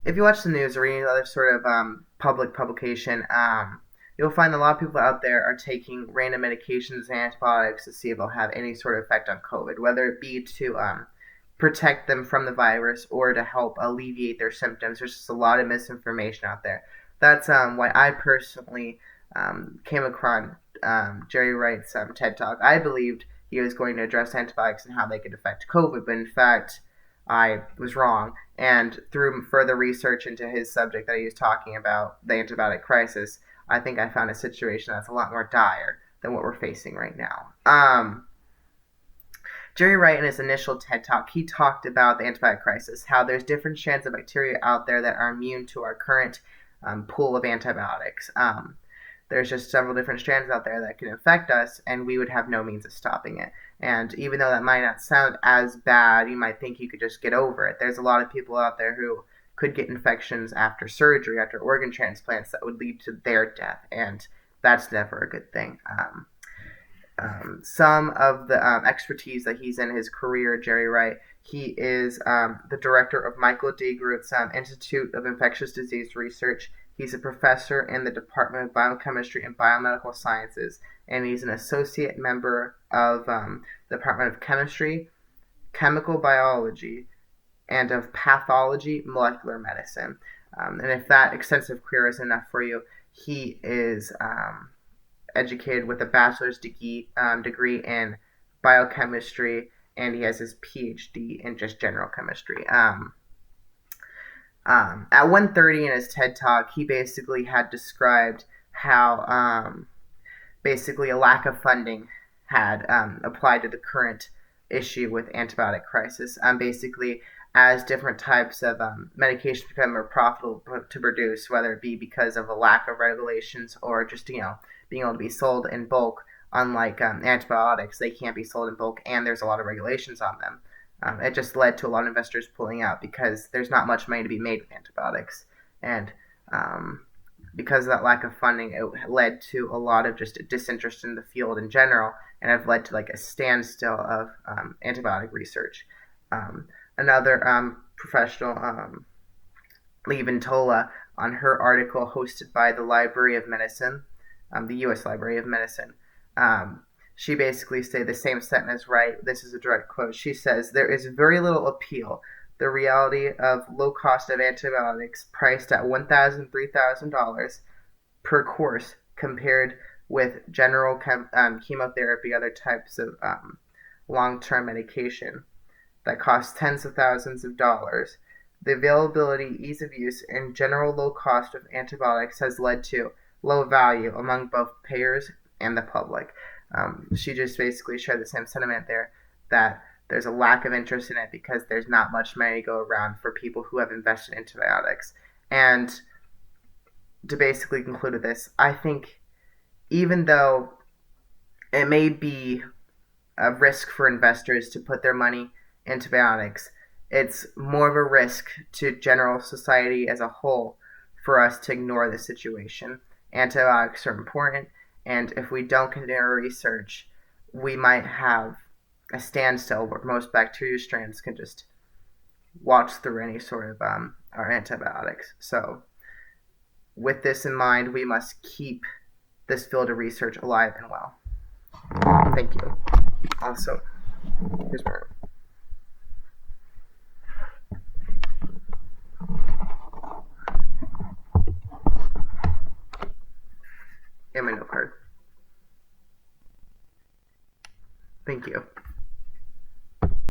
if you watch the news or any other sort of public publication, you'll find a lot of people out there are taking random medications and antibiotics to see if they'll have any sort of effect on COVID, whether it be to protect them from the virus or to help alleviate their symptoms. There's just a lot of misinformation out there. That's why I personally came across Jerry Wright's TED Talk. I believed he was going to address antibiotics and how they could affect COVID, but in fact, I was wrong. And through further research into his subject that he was talking about, the antibiotic crisis, I think I found a situation that's a lot more dire than what we're facing right now. Jerry Wright, in his initial TED Talk, he talked about the antibiotic crisis, how there's different strands of bacteria out there that are immune to our current pool of antibiotics. There's just several different strands out there that can infect us, and we would have no means of stopping it. And even though that might not sound as bad, you might think you could just get over it. There's a lot of people out there who could get infections after surgery, after organ transplants, that would lead to their death, and that's never a good thing. Some of the expertise that he's in his career, Jerry Wright, he is the director of Michael D. Groot's Institute of Infectious Disease Research. He's a professor in the Department of Biochemistry and Biomedical Sciences, and he's an associate member of the Department of Chemistry, Chemical Biology, and of Pathology, Molecular Medicine. And if that extensive career is enough for you, he is educated with a bachelor's degree in biochemistry, and he has his PhD in just general chemistry. At 1:30 in his TED Talk, he basically had described how basically a lack of funding had applied to the current issue with antibiotic crisis. Basically, as different types of medications become more profitable to produce, whether it be because of a lack of regulations or just being able to be sold in bulk. Unlike antibiotics, they can't be sold in bulk, and there's a lot of regulations on them. It just led to a lot of investors pulling out because there's not much money to be made with antibiotics, and because of that lack of funding, it led to a lot of just disinterest in the field in general, and have led to like a standstill of antibiotic research. Another professional, Lee Ventola, on her article hosted by the Library of Medicine, the U.S. Library of Medicine, she basically said the same sentence, right? This is a direct quote. She says, "There is very little appeal. The reality of low cost of antibiotics priced at $1,000, $3,000 per course compared with general chemotherapy, other types of long-term medication that costs tens of thousands of dollars. The availability, ease of use, and general low cost of antibiotics has led to low value among both payers and the public." She just basically shared the same sentiment there, that there's a lack of interest in it because there's not much money to go around for people who have invested in antibiotics. And to basically conclude with this, I think even though it may be a risk for investors to put their money in antibiotics, it's more of a risk to general society as a whole for us to ignore the situation. Antibiotics are important, and if we don't continue our research, we might have a standstill where most bacteria strands can just watch through any sort of our antibiotics. So with this in mind, we must keep this field of research alive and well. Thank you. Also, here's my room. And my note card. Thank you.